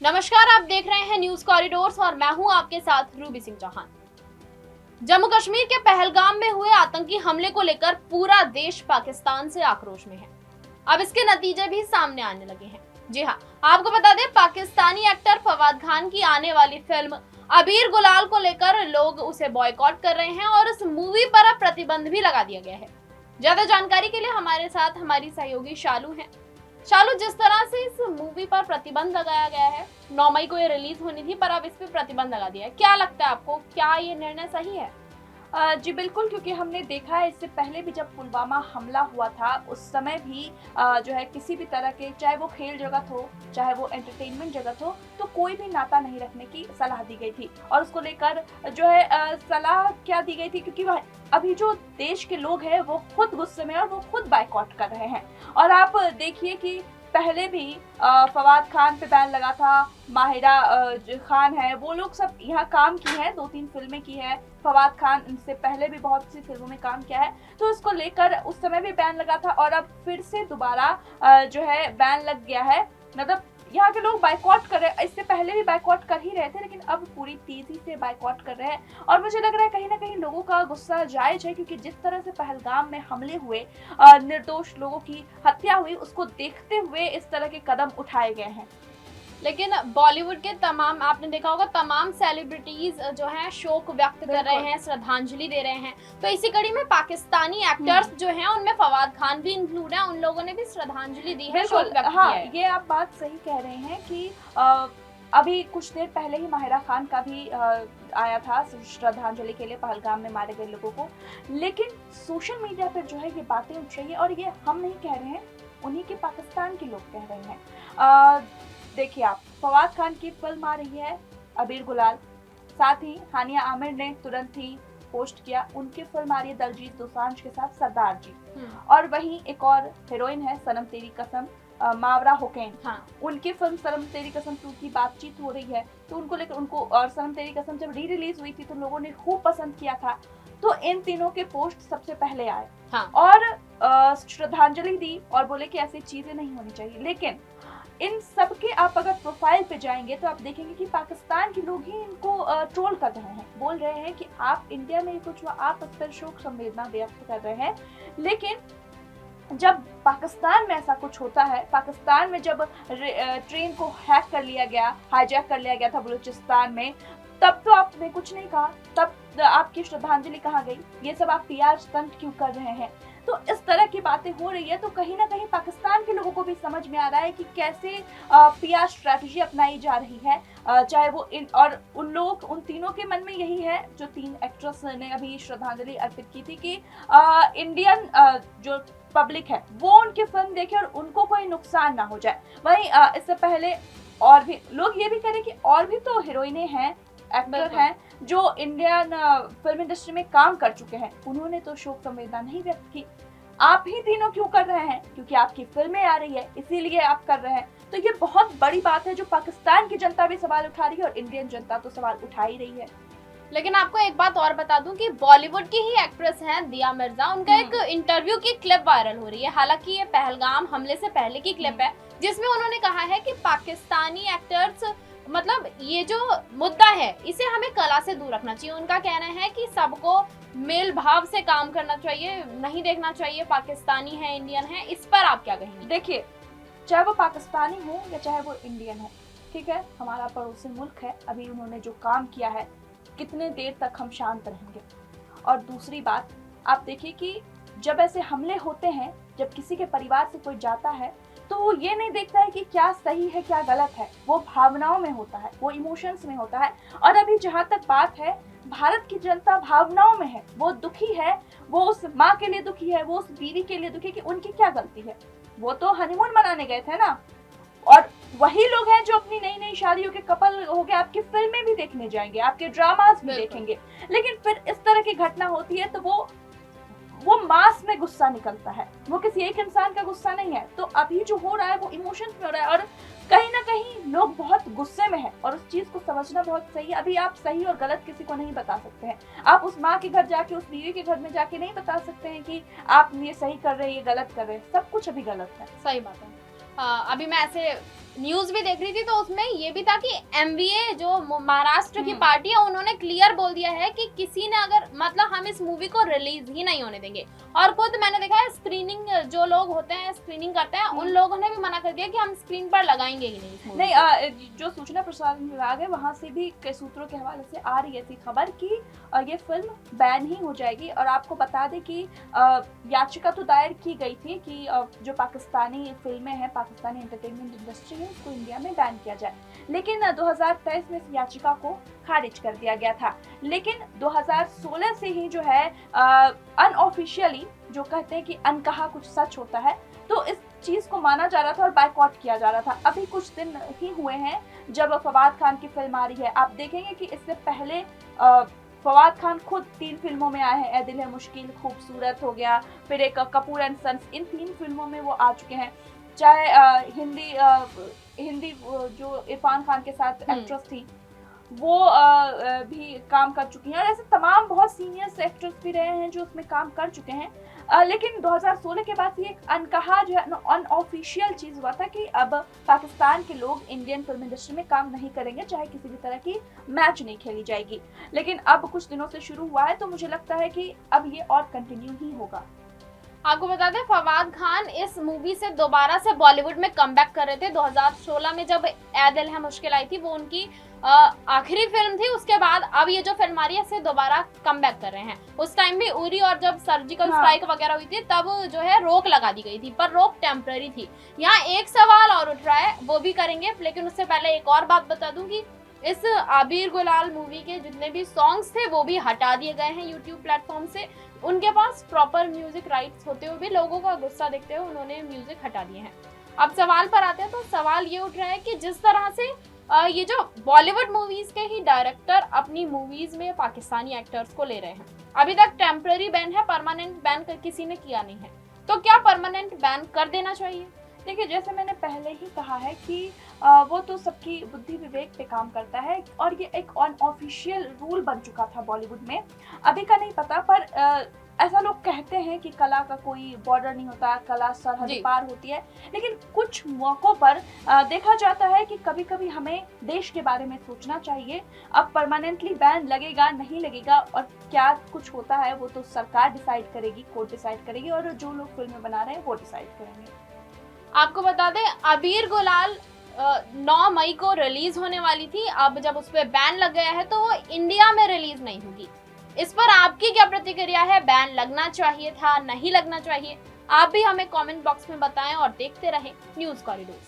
नमस्कार, आप देख रहे हैं न्यूज कॉरिडोर्स और मैं हूं आपके साथ रूबी सिंह चौहान। जम्मू कश्मीर के पहलगाम में हुए आतंकी हमले को लेकर पूरा देश पाकिस्तान से आक्रोश में है। अब इसके नतीजे भी सामने आने लगे हैं। जी हाँ, आपको बता दें, पाकिस्तानी एक्टर फवाद खान की आने वाली फिल्म अबीर गुलाल को लेकर लोग उसे बॉयकॉट कर रहे हैं और इस मूवी पर अब प्रतिबंध भी लगा दिया गया है। ज्यादा जानकारी के लिए हमारे साथ हमारी सहयोगी शालू हैं। शालू, जिस तरह से इस मूवी पर प्रतिबंध लगाया गया है, 9 मई को ये रिलीज होनी थी पर अब इस पे प्रतिबंध लगा दिया है, क्या लगता है आपको, क्या ये निर्णय सही है? जी बिल्कुल, क्योंकि हमने देखा है इससे पहले भी जब पुलवामा हमला हुआ था उस समय भी जो है किसी भी तरह के, चाहे वो खेल जगत हो चाहे वो एंटरटेनमेंट जगत हो, तो कोई भी नाता नहीं रखने की सलाह दी गई थी। और उसको लेकर जो है सलाह क्या दी गई थी, क्योंकि अभी जो देश के लोग हैं वो खुद गुस्से में और वो खुद बाइकआउट कर रहे हैं। और आप देखिए कि पहले भी फवाद खान पे बैन लगा था, माहिरा जो खान है वो लोग सब यहाँ काम की है, 2-3 फिल्में की है। फवाद खान इनसे पहले भी बहुत सी फिल्मों में काम किया है, तो इसको लेकर उस समय भी बैन लगा था और अब फिर से दोबारा जो है बैन लग गया है। मतलब यहाँ के लोग बाइकआउट कर रहे हैं, इससे पहले भी बाइकआउट कर ही रहे थे लेकिन अब पूरी तेजी से बाइकआउट कर रहे हैं। और मुझे लग रहा है कहीं ना कहीं लोगों का गुस्सा जायज है, क्योंकि जिस तरह से पहलगाम में हमले हुए, निर्दोष लोगों की हत्या हुई, उसको देखते हुए इस तरह के कदम उठाए गए हैं। लेकिन बॉलीवुड के तमाम, आपने देखा होगा, तमाम सेलिब्रिटीज जो हैं शोक व्यक्त कर रहे हैं, श्रद्धांजलि दे रहे हैं। तो इसी कड़ी में पाकिस्तानी एक्टर्स जो हैं उनमें फवाद खान भी इंक्लूड है, उन लोगों ने भी श्रद्धांजलि दी है, शोक व्यक्त किया है। ये आप बात सही कह रहे हैं कि अभी कुछ देर पहले ही माहिरा खान का भी आया था श्रद्धांजलि के लिए पहलगाम में मारे गए लोगों को। लेकिन सोशल मीडिया पर जो है ये बातें उठ रही है, और ये हम नहीं कह रहे हैं, उन्हीं के पाकिस्तान के लोग कह रहे हैं। देखिए, आप फवाद खान की फिल्म आ रही है अबीर गुलाल, साथ ही हानिया आमिर ने तुरंत ही पोस्ट किया, उनकी फिल्म आ रही है दलजीत दोसांझ के साथ सरदार जी। और वहीं एक और हीरोइन है सनम तेरी कसम, मावरा हुसैन। हाँ। उनकी फिल्म सनम तेरी कसम 2 की बातचीत हो रही है, तो उनको लेकर उनको, और सनम तेरी कसम जब री रिलीज हुई थी तो लोगों ने खूब पसंद किया था, तो इन तीनों के पोस्ट सबसे पहले आए। हाँ। और श्रद्धांजलि दी और बोले कि ऐसी चीजें नहीं होनी चाहिए। लेकिन इन सब के आप अगर प्रोफाइल पे जाएंगे तो आप देखेंगे कि पाकिस्तान के लोग ही इनको ट्रोल कर रहे हैं, बोल रहे हैं कि आप इंडिया में कुछ, आप इस पर शोक संवेदना व्यक्त कर रहे हैं। लेकिन जब पाकिस्तान में ऐसा कुछ होता है, पाकिस्तान में जब ट्रेन को हैक कर लिया गया, हाईजैक कर लिया गया था बलूचिस्तान में, तब तो आपने कुछ नहीं कहा, तब आपकी श्रद्धांजलि कहाँ गई? ये सब आप पीआर स्टंट क्यों कर रहे हैं? तो इस तरह की बातें हो रही है, तो कहीं ना कहीं पाकिस्तान के लोगों को भी समझ में आ रहा है कि कैसे पीआर स्ट्रेटजी अपनाई जा रही है। चाहे वो और उन लोग, उन तीनों के मन में यही है, जो 3 एक्ट्रेस ने अभी श्रद्धांजलि अर्पित की थी, कि इंडियन जो पब्लिक है वो उनकी फिल्म देखे और उनको कोई नुकसान ना हो जाए। वहीं इससे पहले और भी लोग ये भी करें कि और भी तो हीरोइनें हैं, एक्टर हैं जो इंडियन फिल्म इंडस्ट्री में काम कर चुके हैं, उन्होंने तो शोक संवेदना नहीं व्यक्त की। आप ही तीनों क्यों कर रहे हैं? क्योंकि आपकी फिल्में आ रही है इसीलिए आप कर रहे हैं। तो ये बहुत बड़ी बात है, जो पाकिस्तान की जनता भी सवाल उठा रही है और इंडियन जनता तो सवाल उठा ही रही है। लेकिन आपको एक बात और बता दूं कि बॉलीवुड की ही एक्ट्रेस हैं दिया मिर्जा, उनका एक इंटरव्यू की क्लिप वायरल हो रही है। हालांकि ये पहलगाम हमले से पहले की क्लिप है, जिसमें उन्होंने कहा है कि पाकिस्तानी एक्टर्स, मतलब ये जो मुद्दा है इसे हमें कला से दूर रखना चाहिए। उनका कहना है कि सबको मेल भाव से काम करना चाहिए, नहीं देखना चाहिए पाकिस्तानी है इंडियन है। इस पर आप क्या कहेंगे? देखिए, चाहे वो पाकिस्तानी हो या चाहे वो इंडियन हो, ठीक है, हमारा पड़ोसी मुल्क है, अभी उन्होंने जो काम किया है, कितने देर तक हम शांत रहेंगे? और दूसरी बात, आप देखिए कि जब ऐसे हमले होते हैं, जब किसी के परिवार से कोई जाता है, तो वो ये नहीं देखता है कि क्या सही है क्या गलत है, वो भावनाओं में होता है, वो इमोशंस में होता है। और अभी जहाँ तक बात है, भारत की जनता भावनाओं में है, वो दुखी है, वो उस माँ के लिए दुखी है, वो उस बीवी के लिए दुखी है कि उनकी क्या गलती है। वो तो हनीमून मनाने गए थे ना, और वही लोग हैं जो अपनी नई नई शादियों के कपल हो गए आपकी फिल्में भी देखने जाएंगे, आपके ड्रामास भी देखेंगे। लेकिन फिर इस तरह की घटना होती है तो वो मास में गुस्सा निकलता है, वो किसी एक इंसान का गुस्सा नहीं है। तो अभी जो हो रहा है वो इमोशंस में हो रहा है, और कहीं ना कहीं लोग बहुत गुस्से में हैं, और उस चीज को समझना बहुत सही है। अभी आप सही और गलत किसी को नहीं बता सकते हैं। आप उस माँ के घर जाके, उस बीवी के घर में जाके नहीं बता सकते हैं कि आप ये सही कर रहे हैं, ये गलत कर रहे हैं। सब कुछ अभी गलत है। सही बात है। अभी मैं ऐसे न्यूज भी देख रही थी तो उसमें ये भी था कि एमवीए जो महाराष्ट्र की पार्टी है उन्होंने क्लियर बोल दिया है कि किसी ने अगर मतलब हम इस मूवी को रिलीज ही नहीं होने देंगे। और खुद मैंने देखा है स्क्रीनिंग जो लोग होते हैं स्क्रीनिंग करते हैं उन लोगों ने भी मना कर दिया कि हम स्क्रीन पर लगाएंगे ही नहीं इस मूवी नहीं, जो सूचना प्रसारण विभाग है वहां से भी कई सूत्रों के हवाले से आ रही है थी खबर कि ये फिल्म बैन ही हो जाएगी। और आपको बता दें कि याचिका तो दायर की गई थी कि जो पाकिस्तानी फिल्में हैं, पाकिस्तानी एंटरटेनमेंट इंडस्ट्री है, उसको इंडिया में बैन किया जाए। लेकिन 2023 में इस याचिका को खारिज कर दिया गया था। लेकिन 2016 से ही जो है अनऑफिशियली जो कहते हैं कि अनकहा कुछ सच होता है, तो इस चीज को माना जा रहा था और बायकॉट किया जा रहा था। अभी कुछ दिन ही हुए हैं जब फवाद खान की फिल्म आ रही है। आप देखेंगे कि इससे पहले फवाद खान खुद 3 फिल्मों में आए हैं, ए दिल है मुश्किल, खूबसूरत हो गया, फिर एक कपूर एंड सन्स, इन 3 फिल्मों में वो आ चुके हैं। चाहे हिंदी जो इरफान खान के साथ एक्ट्रेस थी वो भी काम कर चुकी हैं, और ऐसे तमाम बहुत सीनियर एक्टर्स भी रहे हैं जो उसमें काम कर चुके हैं। लेकिन 2016 के बाद ये एक अनकहा जो है अनऑफिशियल चीज हुआ था कि अब पाकिस्तान के लोग इंडियन फिल्म इंडस्ट्री में काम नहीं करेंगे, चाहे किसी भी तरह की मैच नहीं खेली जाएगी। लेकिन अब कुछ दिनों से शुरू हुआ है तो मुझे लगता है कि अब ये और कंटिन्यू ही होगा। आपको बता दें फवाद खान इस मूवी से दोबारा से बॉलीवुड में कमबैक कर रहे थे। 2016 में जब ए दिल है मुश्किल आई थी वो उनकी आखिरी फिल्म थी। उसके बाद अब ये जो फिल्म आ रही है इससे दोबारा कमबैक कर रहे हैं। उस टाइम भी उरी और जब सर्जिकल स्ट्राइक वगैरह हुई थी तब जो है रोक लगा दी गई थी, पर रोक टेम्पररी थी। यहाँ एक सवाल और उठ रहा है, वो भी करेंगे, लेकिन उससे पहले एक और बात बता दूं कि इस आबिर गुलाल मूवी के जितने भी सॉन्ग्स थे वो भी हटा दिए गए हैं यूट्यूब प्लेटफॉर्म से। उनके पास प्रॉपर म्यूजिक राइट्स होते हुए भी लोगों का गुस्सा देखते हुए उन्होंने म्यूजिक हटा दिए हैं। अब सवाल पर आते हैं तो सवाल ये उठ रहा है कि जिस तरह से ये जो बॉलीवुड मूवीज के ही डायरेक्टर अपनी मूवीज में पाकिस्तानी एक्टर्स को ले रहे हैं, अभी तक टेम्पररी बैन है, परमानेंट बैन किसी ने किया नहीं है, तो क्या परमानेंट बैन कर देना चाहिए? देखिए, जैसे मैंने पहले ही कहा है कि वो तो सबकी बुद्धि विवेक पे काम करता है, और ये एक अनऑफिशियल रूल बन चुका था बॉलीवुड में। अभी का नहीं पता, पर ऐसा लोग कहते हैं कि कला का कोई बॉर्डर नहीं होता, कला सरहद पार होती है। लेकिन कुछ मौकों पर देखा जाता है कि कभी कभी हमें देश के बारे में सोचना चाहिए। अब परमानेंटली बैन लगेगा नहीं लगेगा और क्या कुछ होता है वो तो सरकार डिसाइड करेगी, कोर्ट डिसाइड करेगी, और जो लोग फिल्में बना रहे हैं वो डिसाइड करेंगे। आपको बता दें आबिर गुलाल 9 मई को रिलीज होने वाली थी। अब जब उस पर बैन लग गया है तो वो इंडिया में रिलीज नहीं होगी। इस पर आपकी क्या प्रतिक्रिया है? बैन लगना चाहिए था, नहीं लगना चाहिए? आप भी हमें कमेंट बॉक्स में बताएं और देखते रहें न्यूज़ कॉरिडोर।